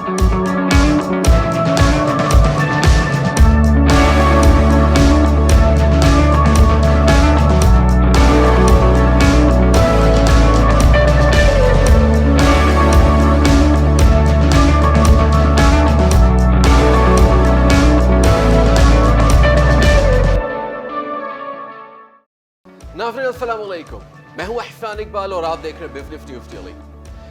ناظرین السلام علیکم، میں ہوں احسان اقبال اور آپ دیکھ رہے ہیں بزنس نیوز ڈیلی۔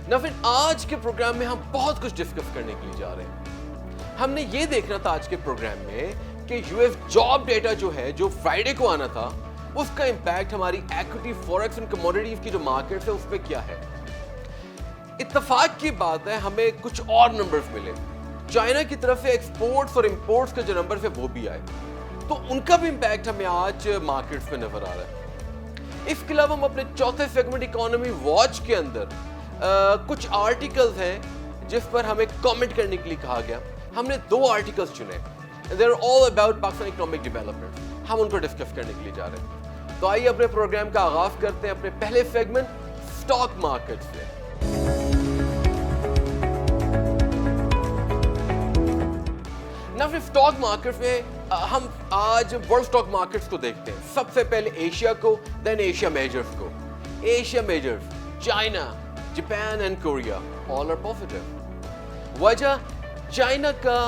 ناظرین آج کے پروگرام میں ہم بہت کچھ ڈسکس کرنے کے لیے جا رہے ہیں۔ ہم نے یہ دیکھنا تھا آج کے پروگرام میں کہ یو ایس جاب ڈیٹا جو ہے جو فرائیڈے کو آنا تھا اس کا امپیکٹ ہماری ایکوٹی فوریکس اینڈ کموڈیٹیز کی جو مارکیٹ ہے اس پہ کیا ہے۔ اتفاق کی بات ہے ہمیں کچھ اور نمبرز ملے، چائنا کی طرف سے ایکسپورٹس اور امپورٹس کے جو نمبرز ہیں وہ بھی آئے، تو ان کا بھی امپیکٹ ہمیں آج مارکیٹس پہ نظر آ رہا ہے۔ اس کے علاوہ ہم اپنے چوتھے سیگمنٹ اکانومی واچ کے اندر کچھ آرٹیکلز ہیں جس پر ہمیں کامنٹ کرنے کے لیے کہا گیا۔ ہم نے 2 آرٹیکلز چنے، they are all about Pakistan economic development، ہم ان کو ڈسکس کرنے کے لیے جا رہے ہیں۔ تو آئیے اپنے پروگرام کا آغاز کرتے ہیں اپنے پہلے سیگمنٹ اسٹاک مارکیٹ سے۔ اسٹاک مارکیٹ میں ہم آج ورلڈ اسٹاک مارکیٹس کو دیکھتے ہیں، سب سے پہلے ایشیا کو، دین ایشیا میجرز کو۔ Asia majors China, Japan and Korea all are positive. وجہ چائنا کا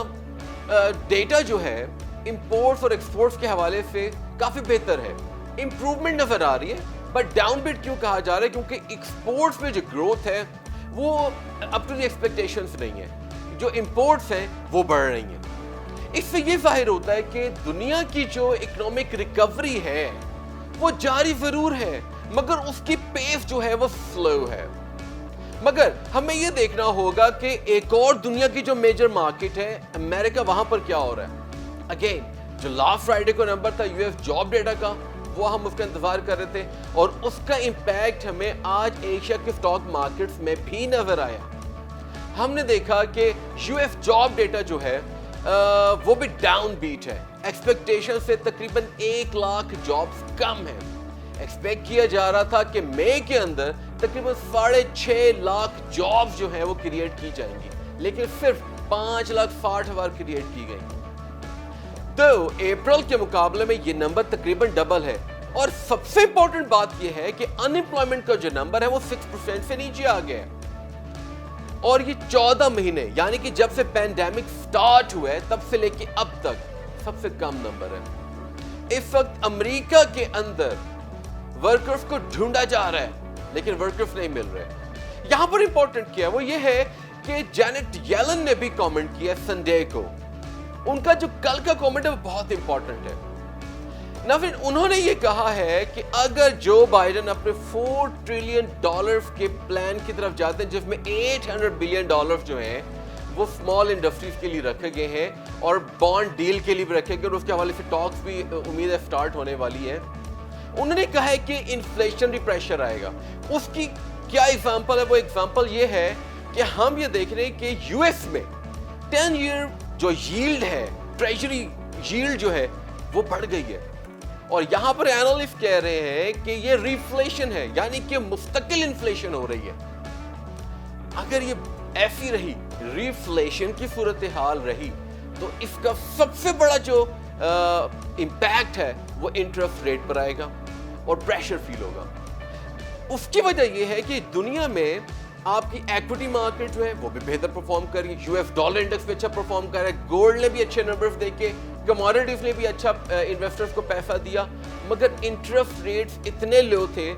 ڈیٹا جو ہے امپورٹس اور ایکسپورٹس کے حوالے سے کافی بہتر ہے، امپروومنٹ نظر آ رہی ہے، بٹ ڈاؤن بیٹ کیوں کہا جا رہا ہے؟ کیونکہ ایکسپورٹس میں جو گروتھ ہے وہ اپ ٹو دی ایکسپیکٹیشنس نہیں ہے، جو امپورٹس ہیں وہ بڑھ رہی ہیں۔ اس سے یہ ظاہر ہوتا ہے کہ دنیا کی جو اکنامک ریکوری ہے وہ جاری ضرور ہے، مگر اس کی پیس جو ہے وہ سلو ہے۔ مگر ہمیں یہ دیکھنا ہوگا کہ ایک اور دنیا کی جو میجر مارکیٹ ہے امریکہ، وہاں پر کیا ہو رہا ہے۔ اگین جو لاسٹ فرائیڈے کو نمبر تھا یو ایس جاب ڈیٹا کا، وہ ہم اس کا انتظار کر رہے تھے اور اس کا امپیکٹ ہمیں آج ایشیا کے اسٹاک مارکیٹس میں بھی نظر آیا۔ ہم نے دیکھا کہ یو ایس جاب ڈیٹا جو ہے وہ بھی ڈاؤن بیٹ ہے، ایکسپیکٹیشن سے تقریباً 1 لاکھ جابز کم ہیں۔ ایکسپیکٹ کیا جا رہا تھا کہ مئی کے اندر تقریباً 6.5 لاکھ جابز جو ہیں وہ کریٹ کی جائیں گی، لیکن صرف 5,60,000 کریٹ کی گئی۔ تو اپریل کے مقابلے میں یہ نمبر تقریباً ڈبل ہے، اور سب سے امپورٹنٹ بات یہ ہے کہ ان امپلائمنٹ کا جو نمبر ہے وہ 6% سے نیچے آ گیا ہے، اور یہ 14 مہینے یعنی کہ جب سے پینڈیمک سٹارٹ ہوا ہے تب سے لے کے اب تک سب سے کم نمبر ہے۔ اس وقت امریکہ کے اندر ورکرز کو ڈھونڈا جا رہا ہے لیکن ورکرز نہیں مل رہے۔ یہاں پر امپورٹنٹ کیا ہے وہ یہ ہے کہ جینٹ یلن نے بھی کامنٹ کیا سنڈے کو، ان کا جو کل کا کامنٹ ہے وہ بہت امپورٹنٹ ہے۔ ناظرین انہوں نے یہ کہا ہے کہ اگر جو بائیڈن اپنے $4 ٹریلین کے پلان کی طرف جاتے ہیں جس میں $800 بلین جو ہیں وہ اسمال انڈسٹریز کے لیے رکھے گئے ہیں اور بانڈ ڈیل کے لیے بھی رکھے گئے، اور اس کے حوالے سے ٹاکس بھی امید ہے سٹارٹ ہونے والی ہے۔ انہوں نے کہا ہے کہ انفلیشنری پریشر آئے گا۔ اس کی کیا ایگزامپل ہے؟ وہ ایگزامپل یہ ہے کہ ہم یہ دیکھ رہے ہیں کہ یو ایس میں 10 ایئر جو ییلڈ ہے، ٹریجری ییلڈ جو ہے وہ بڑھ گئی ہے، اور یہاں پر اینالسٹ کہہ رہے ہیں کہ یہ ریفلیشن ہے، یعنی کہ مستقل انفلیشن ہو رہی ہے۔ اگر یہ ایسی رہی، ریفلیشن کی صورتحال رہی، تو اس کا سب سے بڑا جو امپیکٹ ہے وہ انٹرسٹ ریٹ پر آئے گا اور پریشر فیل ہوگا۔ اس کی وجہ یہ ہے کہ دنیا میں آپ کی ایکوٹی مارکیٹ جو ہے وہ بھی بہتر پرفارم کر رہی ہے، یو ایس ڈالر انڈیکس بھی اچھا پرفارم کر رہا ہے، گولڈ نے بھی اچھے نمبرز دیکھے، کموڈیٹیز نے بھی اچھا انویسٹرز کو پیسہ دیا، مگر انٹرسٹ ریٹس اتنے لو تھے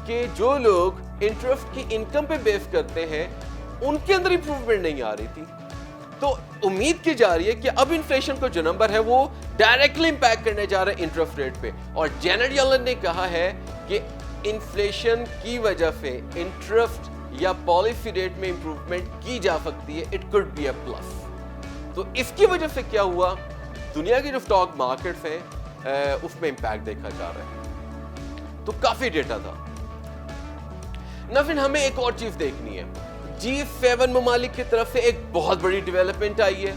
کہ جو لوگ انٹرسٹ کی انکم پہ بیس کرتے ہیں ان کے اندر امپروومنٹ نہیں آ رہی تھی۔ تو امید کی جا رہی ہے کہ اب انفلیشن کا جو نمبر ہے وہ ڈائریکٹلی امپیکٹ کرنے جا رہا ہے انٹرسٹ ریٹ پہ، اور جینٹ یلن نے کہا ہے کہ انفلیشن کی وجہ سے انٹرسٹ یا پالیسی ریٹ میں امپروومنٹ کی جا سکتی ہے، it could be A plus. تو اس کی وجہ سے کیا ہوا، دنیا کی جو اسٹاک مارکیٹس ہیں اس میں امپیکٹ دیکھا جا رہا ہے۔ تو کافی ڈیٹا تھا۔ ناظرین ہمیں ایک اور چیز دیکھنی ہے، G7 ممالک کی طرف سے ایک بہت بڑی ڈیولپمنٹ آئی ہے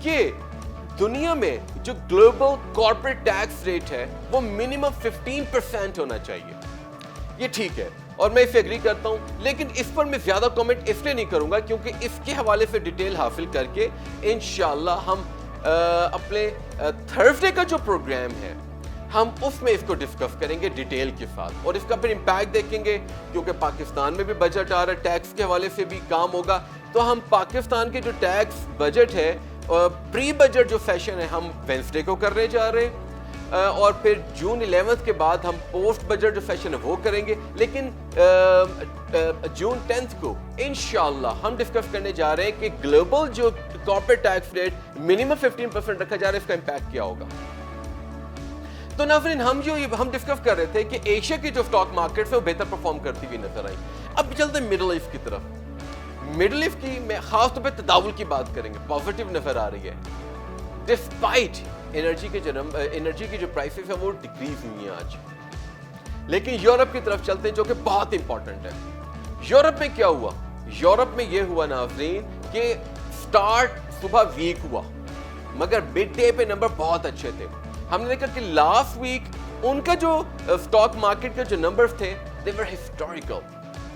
کہ دنیا میں جو گلوبل کارپوریٹ ٹیکس ریٹ ہے وہ منیمم 15% ہونا چاہیے۔ یہ ٹھیک ہے، اور میں اسے اگری کرتا ہوں, لیکن اس پر میں زیادہ کامنٹ اس لیے نہیں کروں گا کیونکہ اس کے حوالے سے ڈیٹیل حاصل کر کے انشاءاللہ ہم اپنے تھرسڈے کا جو پروگرام ہے ہم اس میں اس کو ڈسکس کریں گے ڈیٹیل کے ساتھ, اور اس کا پھر امپیکٹ دیکھیں گے کیونکہ پاکستان میں بھی بجٹ آ رہا ہے, ٹیکس کے حوالے سے بھی کام ہوگا. تو ہم پاکستان کے جو ٹیکس بجٹ ہے پری بجٹ جو سیشن ہے ہم وینسڈے کو کرنے جا رہے ہیں, اور پھر جون 11 کے بعد ہم پوسٹ بجٹ جو سیشن ہے وہ کریں گے. لیکن جون 10 کو انشاءاللہ ہم ڈسکس کرنے جا رہے ہیں کہ گلوبل جو کارپوریٹ ٹیکس ریٹ منیمم 15% رکھا جا رہا ہے, اس کا امپیکٹ کیا ہوگا. تو ناظرین ہم ڈسکس کر رہے تھے کہ ایشیا کی جو اسٹاک مارکیٹ ہے وہ بہتر پرفارم کرتی ہوئی نظر آئی. اب چلتے ہیں مڈل ایسٹ کی طرف. مڈل ایسٹ کی میں خاص طور پہ تداول کی بات کریں گے, پازیٹیو نظر آ رہی ہے ڈسپائٹ انرجی کی جو پرائسز ہیں وہ ڈکریز ہوئی ہیں آج. لیکن یورپ کی طرف چلتے ہیں جو کہ بہت امپورٹنٹ ہے. یورپ میں کیا ہوا؟ یورپ میں یہ ہوا ناظرین کہ سٹارٹ صبح ویک ہوا مگر مڈ ڈے پہ نمبر بہت اچھے تھے. ہم نے دیکھا کہ لاسٹ ویک ان کا جو اسٹاک مارکیٹ کے جو نمبرز تھے they were historical,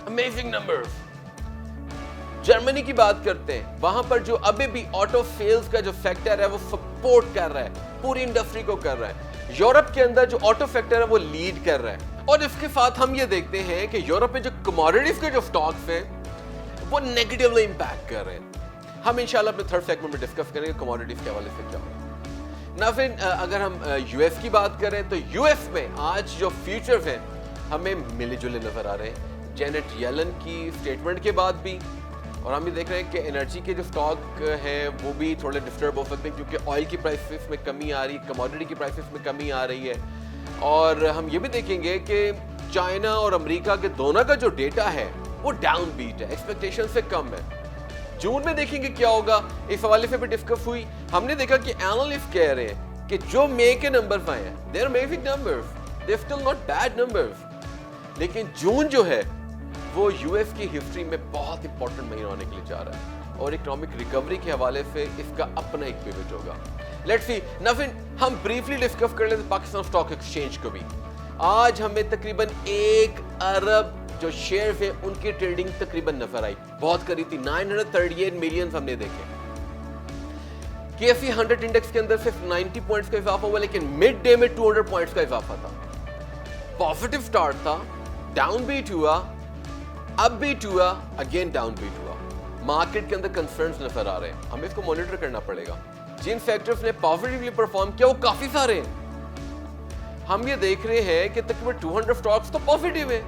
amazing numbers. Germany کی بات کرتے ہیں, وہاں پر جو ابھی بھی آٹو سیلز کا جو فیکٹر ہے وہ سپورٹ کر رہا ہے, پوری انڈسٹری کو کر رہا ہے. یورپ کے اندر جو آٹو فیکٹر ہے وہ لیڈ کر رہا ہے. اور اس کے ساتھ ہم یہ دیکھتے ہیں کہ یورپ میں جو کموڈیٹیز کے جو سٹاکس ہیں وہ نیگیٹیولی امپیکٹ کر رہے ہیں. ہم انشاءاللہ اپنے تھرڈ سیگمنٹ میں ڈسکس کریں گے کموڈیٹیز کے حوالے سے کیا ہوگا. ناظرین اگر ہم یو ایس کی بات کریں تو یو ایس میں آج جو فیوچرز ہیں ہمیں ملے جلے نظر آ رہے ہیں جینٹ یلن کی اسٹیٹمنٹ کے بعد بھی, اور ہم یہ دیکھ رہے ہیں کہ انرجی کے جو اسٹاک ہیں وہ بھی تھوڑے ڈسٹرب ہو سکتے ہیں کیونکہ آئل کی پرائسز میں کمی آ رہی ہے, کموڈیٹی کی پرائسز میں کمی آ رہی ہے. اور ہم یہ بھی دیکھیں گے کہ چائنا اور امریکہ کے دونوں کا جو ڈیٹا ہے وہ ڈاؤن بیٹ ہے, ایکسپیکٹیشن سے کم ہے. جون میں دیکھیں گے کیا ہوگا, اس حوالے سے بھی ڈسکس ہوئی. ہم نے دیکھا کہ اینالسٹ کہہ رہے ہیں کہ جو مئی کے نمبرز آئے ہیں they are amazing numbers, they're still not bad numbers. لیکن جون جو ہے وہ یو ایس کی ہسٹری میں بہت امپورٹنٹ مہینہ ہونے کے لیے جا رہا ہے, اور اکنامک ریکوری کے حوالے سے اس کا اپنا ایک پیوٹ ہوگا. لیٹس سی ناظرین ہم بریفلی ڈسکس کر لیتے پاکستان اسٹاک ایکسچینج کو بھی. آج ہمیں تقریباً 1 ارب جو شیئر ہیں ان کی ٹریڈنگ تقریباً نظر آئی, بہت قریب تھی. 938 ملین ہم نے دیکھے. KFE 100 انڈیکس کے اندر صرف 90 پوائنٹس کا اضافہ ہوا, لیکن مڈ ڈے میں 200 پوائنٹس کا اضافہ تھا. پازیٹیو سٹارٹ تھا, ڈاؤن بیٹ ہوا, اب بیٹ ہوا, اگین ڈاؤن بیٹ ہوا. مارکیٹ کے اندر کنسرنز نظر آ رہے ہیں, ہمیں اس کو مانیٹر کرنا پڑے گا. جن فیکٹرز نے پازیٹیولی پرفارم کیا وہ کافی سارے ہیں. ہم یہ دیکھ رہے ہیں کہ تقریباً 200 سٹاکس تو پازیٹیو ہیں,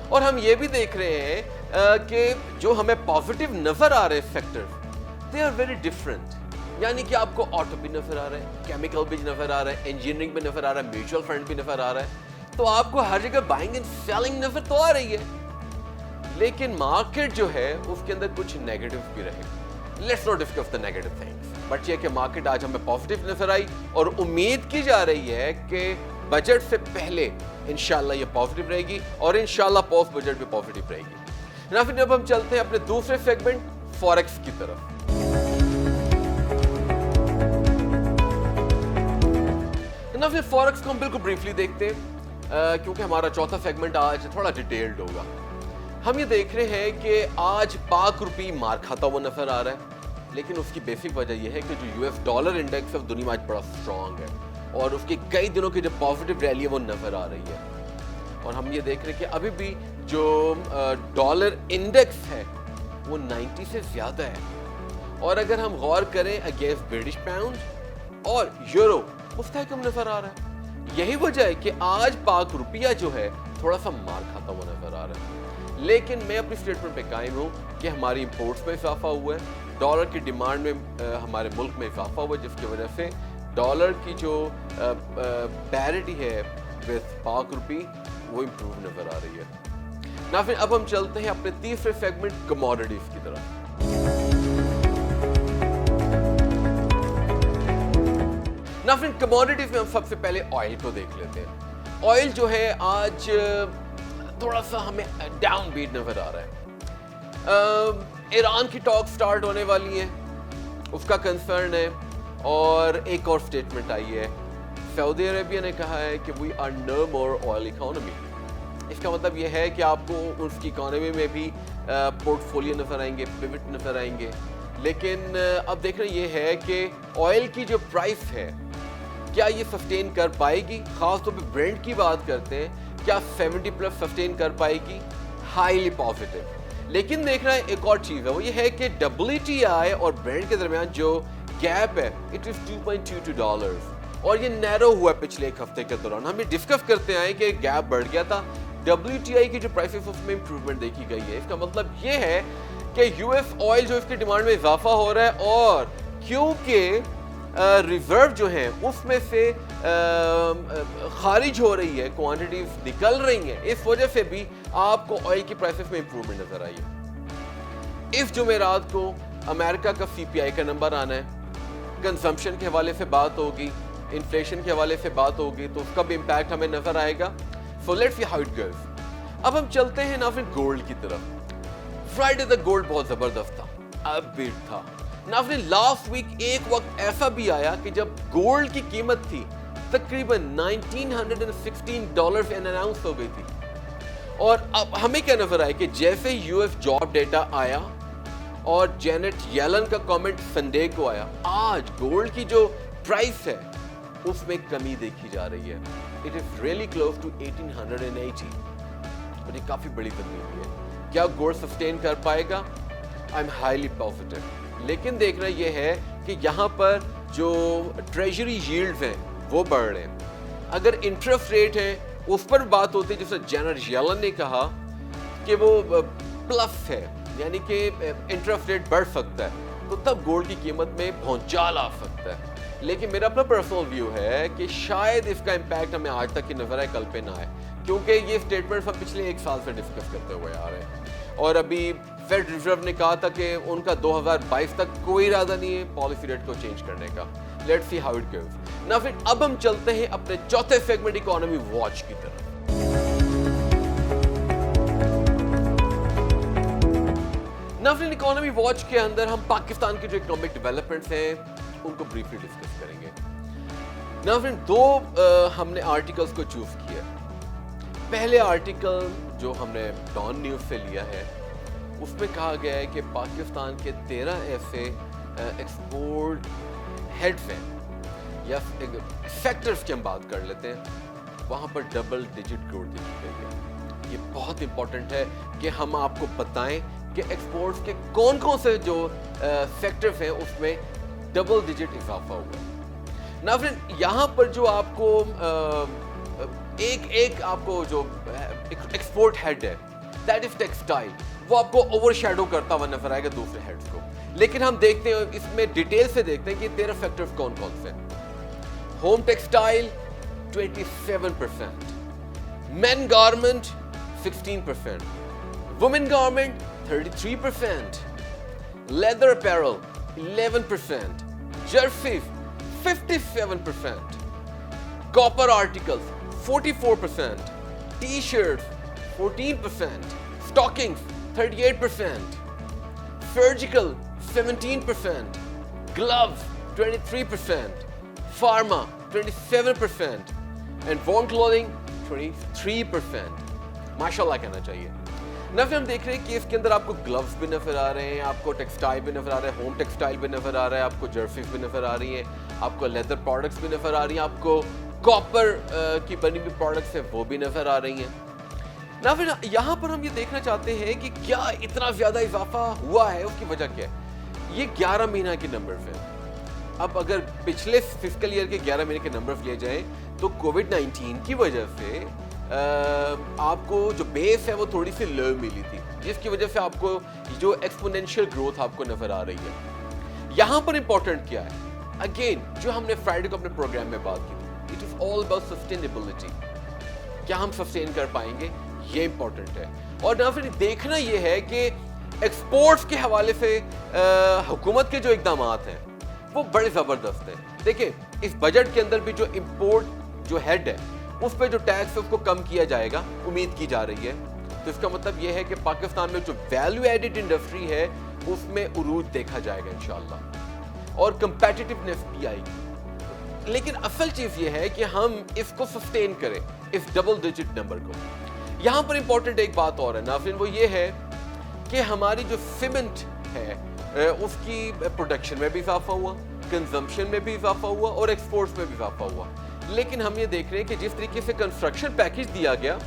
اور ہم یہ بھی دیکھ رہے ہیں کہ جو ہمیں پازیٹیو نظر آ رہے factors they are very different. یعنی کہ آپ کو آٹو بھی نظر آ رہا ہے, کیمیکل بھی نظر آ رہا ہے, انجینئرنگ بھی نظر آ رہا ہے, میوچل فنڈ بھی نظر آ رہا ہے. تو آپ کو ہر جگہ بائنگ اینڈ سیلنگ نظر تو آ رہی ہے, لیکن مارکیٹ جو ہے اس کے اندر کچھ نیگیٹو بھی رہے. Let's not discuss the negative things. But یہ کہ مارکیٹ آج ہمیں پازیٹیو نظر آئی, اور امید کی جا رہی ہے کہ بجٹ سے پہلے انشاءاللہ یہ پازیٹیو رہے گی, اور انشاءاللہ پوسٹ بجٹ بھی پازیٹیو رہے گی. ناظرین اب ہم چلتے ہیں اپنے دوسرے سیگمنٹ فوریکس کی طرف. ناظرین فوریکس کو ہم بالکل بریفلی دیکھتے ہیں کیونکہ ہمارا چوتھا سیگمنٹ آج تھوڑا ڈیٹیلڈ ہوگا. ہم یہ دیکھ رہے ہیں کہ آج پاک روپی مار کھاتا ہوا نظر آ رہا ہے, لیکن اس کی بیسک وجہ یہ ہے کہ جو یو ایس ڈالر انڈیکس ہے دنیا میں آج بڑا اسٹرانگ ہے, اور اس کی کئی دنوں کی جو پازیٹیو ریلی ہے وہ نظر آ رہی ہے. اور ہم یہ دیکھ رہے ہیں کہ ابھی بھی جو ڈالر انڈیکس ہے وہ 90 سے زیادہ ہے, اور اگر ہم غور کریں اگینسٹ برٹش پاؤنڈ اور یورو مستحکم نظر آ رہا ہے. یہی وجہ ہے کہ آج پاک روپیہ جو ہے تھوڑا سا مار کھاتا ہوا نظر آ رہا ہے. لیکن میں اپنی اسٹیٹمنٹ پہ قائم ہوں کہ ہماری امپورٹس میں اضافہ ہوا ہے, ڈالر کی ڈیمانڈ میں ہمارے ملک میں اضافہ ہوا ہے, جس کی وجہ سے ڈالر کی جو پیرٹی ہے وتھ پاک روپی وہ امپروو نظر آ رہی ہے. ناظرین اب ہم چلتے ہیں اپنے تیسرے سیگمنٹ کموڈیٹیز کی طرف. ناظرین کموڈیٹیز میں ہم سب سے پہلے آئل کو دیکھ لیتے ہیں. آئل جو ہے آج تھوڑا سا ہمیں ڈاؤن بیٹ نظر آ رہا ہے. ایران کی ٹاک سٹارٹ ہونے والی ہیں, اس کا کنسرن ہے, اور ایک اور سٹیٹمنٹ آئی ہے. سعودی عربیہ نے کہا ہے کہ we are no more oil economy. اس کا مطلب یہ ہے کہ آپ کو اس کی اکانومی میں بھی پورٹ فولیو نظر آئیں گے, پیوٹ نظر آئیں گے. لیکن اب دیکھنا یہ ہے کہ آئل کی جو پرائس ہے کیا یہ سسٹین کر پائے گی, خاص طور پہ برینڈ کی بات کرتے ہیں, کیا 70+ سسٹین کر پائے گی؟ Highly positive. لیکن دیکھنا ایک اور چیز ہے, وہ یہ ہے کہ WTI اور برینڈ کے درمیان جو گیپ ہے اٹ از $2.22 اور یہ نیرو ہوا ہے پچھلے ایک ہفتے کے دوران. ہم یہ ڈسکس کرتے آئے کہ گیپ بڑھ گیا تھا, WTI کی جو پرائسز اس میں امپروومنٹ دیکھی گئی ہے. اس کا مطلب یہ ہے کہ US آئل جو اس کی ڈیمانڈ میں اضافہ ہو رہا ہے, اور کیونکہ ریزرو جو ہیں اس میں سے خارج ہو رہی ہے, کوانٹٹیز نکل رہی ہیں, اس وجہ سے بھی آپ کو آئل کی پرائسز میں امپروومنٹ نظر آئی ہے. اس جمعرات کو امریکہ کا CPI کا نمبر آنا ہے, کنزمپشن کے حوالے سے بات ہوگی, انفلیشن کے حوالے سے بات ہوگی, تو اس کا بھی امپیکٹ ہمیں نظر آئے گا. So let's see how it goes. اب ہم چلتے ہیں ناظرین گولڈ کی طرف. فرائیڈے تک گولڈ بہت زبردست تھا, اب بیٹ تھا. ناظرین لاسٹ ویک ایک وقت ایسا بھی آیا کہ جب گولڈ کی قیمت تھی تقریباً $1,916 ان اناؤنس ہو گئی تھی, اور اب ہمیں کیا نظر آیا کہ جیسے US جاب ڈیٹا آیا اور جینٹ یلن کا کامنٹ سنڈے کو آیا, آج گولڈ کی جو پرائس ہے اس میں کمی دیکھی جا رہی ہے. It is really close to 1880 اور یہ کافی بڑی تبدیلی ہے. کیا گولڈ سسٹین کر پائے گا؟ I'm highly positive. لیکن دیکھنا یہ ہے کہ یہاں پر جو ٹریجری ییلڈز ہیں وہ بڑھ رہے ہیں. اگر انٹرسٹ ریٹ ہے اس پر بات ہوتی ہے, جیسے جینٹ یلن نے کہا کہ وہ پلس ہے, یعنی کہ انٹرسٹ ریٹ بڑھ سکتا ہے, تو تب گولڈ کی قیمت میں بھونچال آ سکتا ہے. لیکن میرا اپنا پرسنل ویو ہے کہ شاید اس کا امپیکٹ ہمیں آج تک کی نظر آئے, کل پہ نہ آئے, کیونکہ یہ اسٹیٹمنٹ ہم پچھلے ایک سال سے ڈسکس کرتے ہوئے آ رہے ہیں. اور ابھی فیڈ ریزرو نے کہا تھا کہ ان کا 2022 تک کوئی ارادہ نہیں ہے پالیسی ریٹ کو چینج کرنے کا. Let's see how it goes. نا پھر اب ہم چلتے ہیں اپنے چوتھے سیگمنٹ اکانومی واچ کی طرف. ناظرین اکانومی واچ کے اندر ہم پاکستان کی جو اکنامک ڈیولپمنٹس ہیں ان کو بریفلی ڈسکس کریں گے. ناظرین دو ہم نے آرٹیکلز کو چوز کیا. پہلے آرٹیکل جو ہم نے ڈان نیوز سے لیا ہے اس میں کہا گیا ہے کہ پاکستان کے 13 ایسے ایکسپورٹ ہیڈز ہیں یا سیکٹرز کی ہم بات کر لیتے ہیں, وہاں پر ڈبل ڈیجٹ گروتھ دیکھی گئی ہے. یہ بہت امپورٹنٹ ہے کہ ہم آپ کو بتائیں کہ ایکسپورٹس کے کون کون سے جو سیکٹرز ہیں اس میں ڈبل ڈیجٹ اضافہ ہوا ہے. ناظرین یہاں پر جو آپ کو ایک آپ کو جو ایکسپورٹ ہیڈ ہے دیٹ از ٹیکسٹائل, وہ آپ کو اوور شیڈو کرتا ہوا نظر آئے گا دوسرے ہیڈز کو. لیکن ہم دیکھتے ہیں اس میں ڈیٹیل سے دیکھتے ہیں کہ 13 فیکٹرز کون کون سے ہیں. Home textile 27%, men garment 16%, women garment 33%, leather apparel 11%, jerseys 57%, copper articles 44%, T shirts 14%, stockings 38%, surgical 17%, gloves 23%, pharma 27%, and warm clothing 23%. ماشاءاللہ کہنا چاہیے. نہ پھر ہم دیکھ رہے ہیں کہ اس کے اندر آپ کو گلوز بھی نظر آ رہے ہیں, آپ کو ٹیکسٹائل بھی نظر آ رہا ہے, ہوم ٹیکسٹائل بھی نظر آ رہا ہے, آپ کو جرسیز بھی نظر آ رہی ہیں, آپ کو لیدر پروڈکٹس بھی نظر آ رہی ہیں, آپ کو کاپر کی بنی ہوئی پروڈکٹس ہیں وہ بھی نظر آ رہی ہیں. نہ پھر یہاں پر ہم یہ دیکھنا چاہتے ہیں کہ کیا اتنا زیادہ اضافہ ہوا ہے, اس کی وجہ کیا ہے. یہ 11 مہینہ کے نمبرز ہیں. اب اگر پچھلے فسکل ایئر کے 11 مہینے کے نمبرز لیے جائیں تو کووڈ-19 کی وجہ سے آپ کو جو بیس ہے وہ تھوڑی سی لو ملی تھی, جس کی وجہ سے آپ کو جو ایکسپونینشیل گروتھ آپ کو نظر آ رہی ہے. یہاں پر امپورٹنٹ کیا ہے, اگین جو ہم نے فرائیڈے کو اپنے پروگرام میں بات کی تھی, it is all about sustainability. کیا ہم سسٹین کر پائیں گے, یہ امپورٹنٹ ہے. اور نہ پھر دیکھنا یہ ہے کہ ایکسپورٹس کے حوالے سے حکومت کے جو اقدامات ہیں وہ بڑے زبردست ہیں. دیکھیں اس بجٹ کے اندر بھی جو امپورٹ جو ہیڈ ہے اس پہ جو ٹیکس ہے اس کو کم کیا جائے گا, امید کی جا رہی ہے. تو اس کا مطلب یہ ہے کہ پاکستان میں جو ویلیو ایڈڈ انڈسٹری ہے اس میں عروج دیکھا جائے گا انشاءاللہ, اور کمپیٹیٹیونیس بھی آئے گی. لیکن اصل چیز یہ ہے کہ ہم اس کو سسٹین کریں, اس ڈبل ڈیجٹ نمبر کو. یہاں پر امپورٹنٹ ایک بات اور ہے ناظرین، وہ یہ ہے کہ ہماری جو سیمنٹ ہے اس کی پروڈکشن میں بھی اضافہ ہوا، کنزمپشن میں بھی اضافہ ہوا اور ایکسپورٹس میں بھی اضافہ ہوا. لیکن ہم یہ دیکھ رہے ہیں کہ جس طریقے سے کنسٹرکشن پیکج دیا گیا،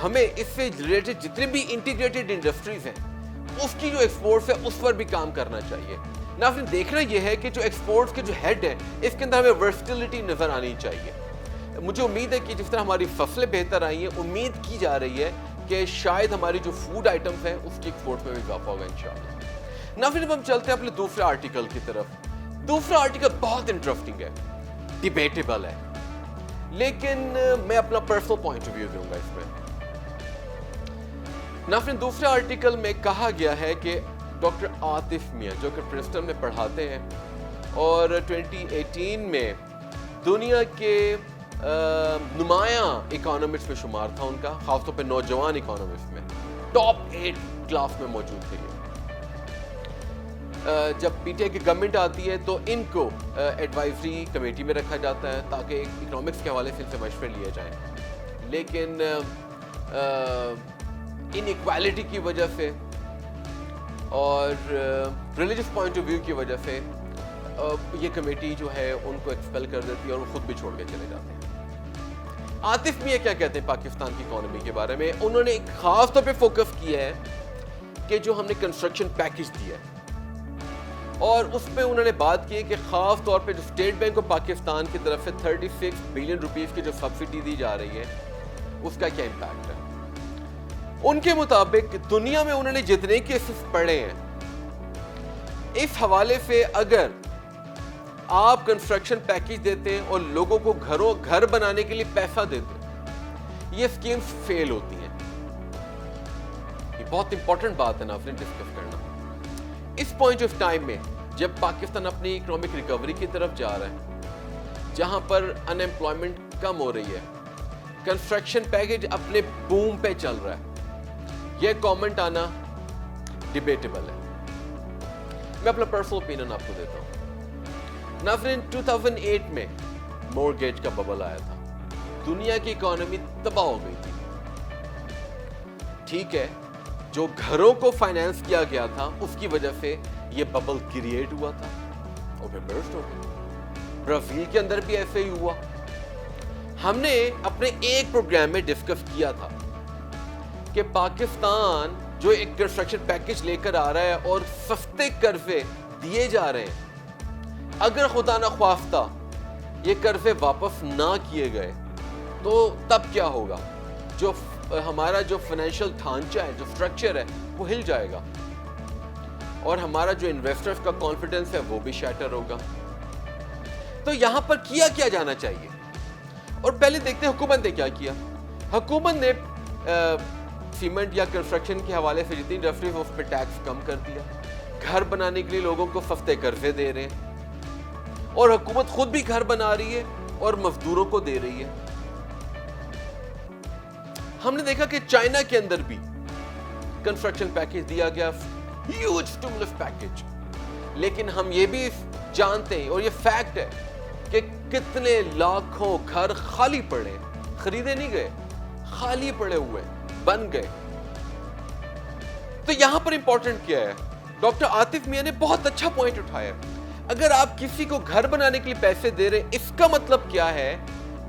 ہمیں اس سے ریلیٹڈ جتنے بھی انٹیگریٹڈ انڈسٹریز ہیں اس کی جو ایکسپورٹس ہے اس پر بھی کام کرنا چاہیے. ناظرین دیکھنا یہ ہے کہ جو ایکسپورٹس کے جو ہیڈ ہے اس کے اندر ہمیں ورسٹیلٹی نظر آنی چاہیے. مجھے امید ہے کہ جس طرح ہماری فصلیں بہتر آئی ہیں، امید کی جا رہی ہے کہ شاید ہماری جو فوڈ آئٹمز ہیں اس کی ایکسپورٹ میں بھی اضافہ ہوگا انشاءاللہ. ناظرین اب ہم چلتے ہیں اپنے دوسرے آرٹیکل کی طرف. دوسرا آرٹیکل بہت انٹرسٹنگ ہے، ڈیبیٹیبل ہے، لیکن میں اپنا پرسنل پوائنٹ آف ویو دوں گا اس میں. ناظرین دوسرے آرٹیکل میں کہا گیا ہے کہ ڈاکٹر عاطف میاں جو کہ پرنسٹن میں پڑھاتے ہیں اور 2018 میں دنیا کے نمایاں اکانومسٹ میں شمار تھا ان کا، خاص طور پہ نوجوان اکانومسٹ میں ٹاپ 8 کلاس میں موجود تھے. جب پی ٹی آئی کی گورنمنٹ آتی ہے تو ان کو ایڈوائزری کمیٹی میں رکھا جاتا ہے تاکہ اکنامکس کے حوالے سے ان سے مشورے لیے جائیں. لیکن ان ایکوالٹی کی وجہ سے اور ریلیجس پوائنٹ آف ویو کی وجہ سے یہ کمیٹی جو ہے ان کو ایکسپیل کر دیتی ہے اور وہ خود بھی چھوڑ کے چلے جاتے ہیں. عاطف میاں کیا کہتے ہیں پاکستان کی اکانومی کے بارے میں؟ انہوں نے ایک خاص طور پہ فوکس کیا ہے کہ جو ہم نے کنسٹرکشن پیکج دیا ہے اور اس پہ انہوں نے بات کی ہے کہ خاص طور پہ جو اسٹیٹ بینک آف پاکستان کی طرف سے 36 بلین روپیز کی جو سبسڈی دی جا رہی ہے اس کا کیا امپیکٹ ہے. ان کے مطابق دنیا میں انہوں نے جتنے کیسز پڑھے ہیں اس حوالے سے اگر آپ کنسٹرکشن پیکج دیتے ہیں اور لوگوں کو گھر بنانے کے لیے پیسہ دیتے ہیں، یہ اسکیمز فیل ہوتی ہیں. یہ بہت امپورٹنٹ بات ہے ناظرین ڈسکس کرنا. اس پوائنٹ آف ٹائم میں جب پاکستان اپنی اکنامک ریکوری کی طرف جا رہا ہے، جہاں پر ان ایمپلائمنٹ کم ہو رہی ہے، کنسٹرکشن پیکج اپنے بوم پہ چل رہا ہے، یہ کامنٹ آنا ڈیبیٹیبل ہے. میں اپنا پرسنل اوپینین آپ کو دیتا ہوں. ناظرین 2008 میں مورگیج کا ببل آیا تھا، دنیا کی اکانومی تباہ ہو گئی تھی. ٹھیک ہے، جو گھروں کو فائنانس کیا گیا تھا اس کی وجہ سے یہ ببل کریٹ ہوا تھا اور پھر برسٹ ہو گیا. برازیل کے اندر بھی ایسے ہی ہوا. ہم نے اپنے ایک پروگرام میں ڈسکس کیا تھا کہ پاکستان جو ایک کنسٹرکشن پیکج لے کر آ رہا ہے اور سستے قرضے دیے جا رہے ہیں، اگر خدا نخواستہ یہ قرضے واپس نہ کیے گئے تو تب کیا ہوگا؟ جو ہمارا جو فائنینشیل ڈھانچہ ہے، جو سٹرکچر ہے، وہ ہل جائے گا اور ہمارا جو انویسٹرز کا کانفیڈنس ہے وہ بھی شیٹر ہوگا. تو یہاں پر کیا جانا چاہیے؟ اور پہلے دیکھتے ہیں حکومت نے کیا کیا. حکومت نے سیمنٹ یا کنسٹرکشن کے حوالے سے جتنی انڈسٹریز اس پہ ٹیکس کم کر دیا، گھر بنانے کے لیے لوگوں کو سستے قرضے دے رہے ہیں اور حکومت خود بھی گھر بنا رہی ہے اور مزدوروں کو دے رہی ہے. ہم نے دیکھا کہ چائنا کے اندر بھی کنسٹرکشن پیکج دیا گیا، ہیوج سٹیمولس پیکج. لیکن ہم یہ بھی جانتے ہیں اور یہ فیکٹ ہے کہ کتنے لاکھوں گھر خالی پڑے، خریدے نہیں گئے، خالی پڑے ہوئے بن گئے. تو یہاں پر امپورٹنٹ کیا ہے؟ ڈاکٹر عاطف میاں نے بہت اچھا پوائنٹ اٹھایا. اگر آپ کسی کو گھر بنانے کے لیے پیسے دے رہے ہیں، اس کا مطلب کیا ہے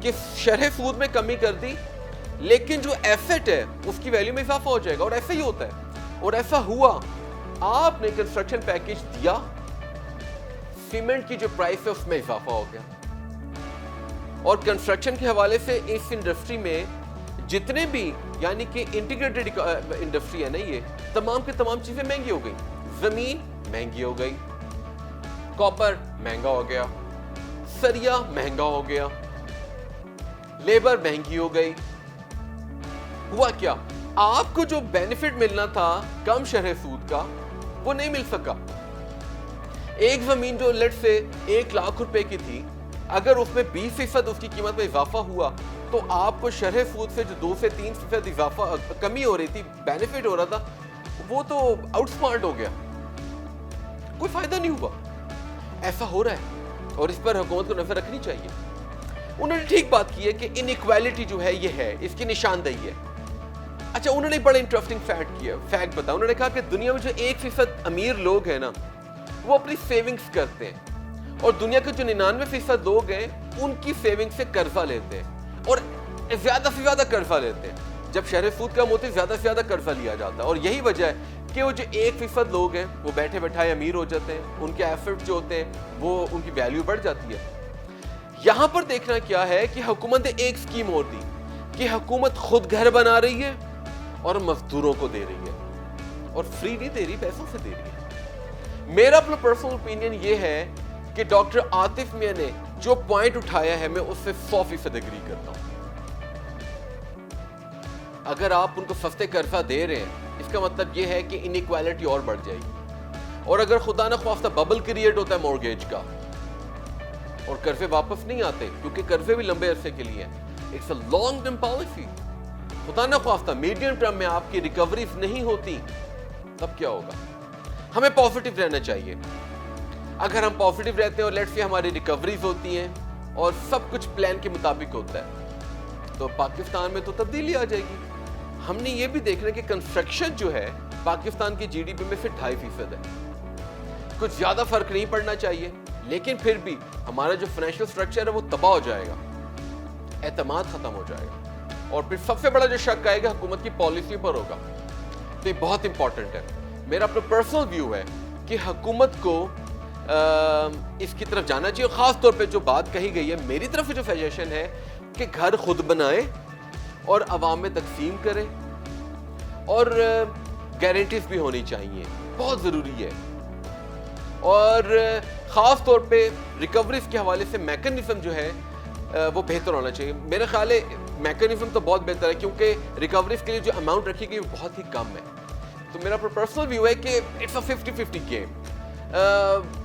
کہ شرح سود میں کمی کر دی، لیکن جو ایسٹ ہے اس کی ویلیو میں اضافہ ہو جائے گا. اور ایسا ہی ہوتا ہے اور ایسا ہوا. آپ نے کنسٹرکشن پیکج دیا، سیمنٹ کی جو پرائس ہے اس میں اضافہ ہو گیا اور کنسٹرکشن کے حوالے سے اس انڈسٹری میں جتنے بھی یعنی کہ انٹیگریٹڈ انڈسٹری ہے نا، یہ تمام کے تمام چیزیں مہنگی ہو گئی. زمین مہنگی ہو گئی، کاپر مہنگا ہو گیا، سریا مہنگا ہو گیا، لیبر مہنگی ہو گئی. ہوا کیا؟ آپ کو جو بینیفٹ ملنا تھا کم شرح سود کا وہ نہیں مل سکا. ایک زمین جو لیٹ سے 1 لاکھ روپے کی تھی، اگر اس میں 20% اس کی قیمت میں اضافہ ہوا تو آپ کو شرح سود سے جو 2 سے 3% اضافہ کمی ہو رہی تھی، بینیفٹ ہو رہا تھا، وہ تو آؤٹ سمارٹ ہو گیا، کوئی فائدہ نہیں ہوا. ایسا ہو رہا ہے اور اس پر حکومت کو نظر رکھنی چاہیے. انہوں نے ٹھیک بات کی ہے کہ ان ایکویلٹی جو ہے یہ ہے، اس کی نشاندہی ہے. اچھا انہوں نے بڑا انٹرسٹنگ فیکٹ بتایا. انہوں نے کہا کہ دنیا میں جو 1% امیر لوگ ہیں نا وہ اپنی سیونگز کرتے ہیں, اور دنیا کے جو 99% لوگ ہیں ان کی سیونگ سے قرضہ لیتے ہیں, اور زیادہ سے زیادہ قرضہ لیتے ہیں. جب شرح سود کم ہوتی ہے زیادہ سے زیادہ قرضہ لیا جاتا ہے, اور یہی وجہ ہے کہ وہ جو 1% لوگ ہیں وہ بیٹھے بیٹھائے امیر ہو جاتے ہیں, ان کے ایفرٹ جو ہوتے ہیں وہ ان کی ویلیو بڑھ جاتی ہے. یہاں پر دیکھنا کیا ہے کہ حکومت نے ایک اسکیم اور دی کہ حکومت خود گھر بنا رہی ہے اور مزدوروں کو دے رہی ہے, اور فری نہیں دے رہی, پیسوں سے دے رہی ہے. میرا اپنا پرسنل اوپینین یہ ہے کہ ڈاکٹر عاطف میاں نے جو پوائنٹ اٹھایا ہے میں اس سے 100% ایگری کرتا ہوں. اگر آپ ان کو سستے قرضہ دے رہے ہیں اس کا مطلب یہ ہے کہ انیکوالٹی اور بڑھ جائے گی, اور اگر خدا نہ خواستہ ببل کریٹ ہوتا ہے مورگیج کا اور قرضے واپس نہیں آتے, کیونکہ قرضے بھی لمبے عرصے کے لیے ہیں, it's a long term policy, خدا نہ خواستہ میڈیم ٹرم میں آپ کی ریکوریز نہیں ہوتی تب کیا ہوگا؟ ہمیں پازیٹیو رہنا چاہیے. اگر ہم پازیٹیو رہتے ہیں اور لیٹس سے ہماری ریکوریز ہوتی ہیں اور سب کچھ پلان کے مطابق ہوتا ہے تو پاکستان میں تو تبدیلی آ جائے گی. ہم نے یہ بھی دیکھنا کہ کنسٹرکشن جو ہے پاکستان کی جی ڈی پی میں سے 2.5% ہے. کچھ زیادہ فرق نہیں پڑنا چاہیے, لیکن پھر بھی ہمارا جو فائنینشیل اسٹرکچر ہے وہ تباہ ہو جائے گا, اعتماد ختم ہو جائے گا, اور پھر سب سے بڑا جو شک آئے گا حکومت کی پالیسی پر ہوگا. تو یہ بہت امپورٹنٹ ہے. میرا اپنا پرسنل ویو ہے کہ حکومت کو اس کی طرف جانا چاہیے. خاص طور پہ جو بات کہی گئی ہے میری طرف جو سجیشن ہے کہ گھر خود بنائے اور عوام میں تقسیم کرے, اور گارنٹیز بھی ہونی چاہیے, بہت ضروری ہے. اور خاص طور پہ ریکوریز کے حوالے سے میکانزم جو ہے وہ بہتر ہونا چاہیے. میرا خیال ہے میکانزم تو بہت بہتر ہے کیونکہ ریکوریز کے لیے جو اماؤنٹ رکھی گئی وہ بہت ہی کم ہے. تو میرا پرسنل ویو ہے کہ اٹس اے 50-50 گیم.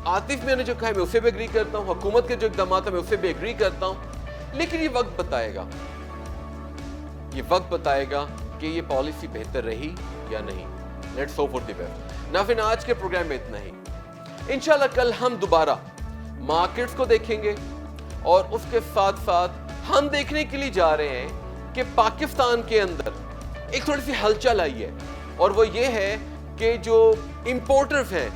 عاطف میں نے جو کہا میں اسے بھی ایگری کرتا ہوں, حکومت کے جو اقدامات ہیں میں اسے بھی ایگری کرتا ہوں, لیکن یہ وقت بتائے گا کہ یہ پالیسی بہتر رہی یا نہیں. Let's hope for the best. ناظرین آج کے پروگرام میں اتنا ہی. انشاءاللہ کل ہم دوبارہ مارکیٹس کو دیکھیں گے, اور اس کے ساتھ ساتھ ہم دیکھنے کے لیے جا رہے ہیں کہ پاکستان کے اندر ایک تھوڑی سی ہلچل آئی ہے, اور وہ یہ ہے کہ جو امپورٹرز ہیں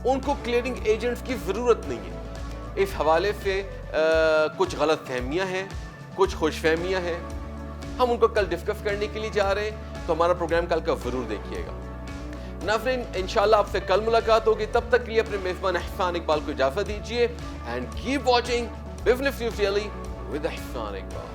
ان کو کلیئرنگ ایجنٹس کی ضرورت نہیں ہے. اس حوالے سے کچھ غلط فہمیاں ہیں, کچھ خوش فہمیاں ہیں, ہم ان کو کل ڈسکس کرنے کے لیے جا رہے ہیں. تو ہمارا پروگرام کل کا ضرور دیکھیے گا. ناظرین انشاءاللہ آپ سے کل ملاقات ہوگی, تب تک کے لیے اپنے میزبان احسان اقبال کو اجازت دیجیے. And keep watching business news daily with Ehsan Iqbal.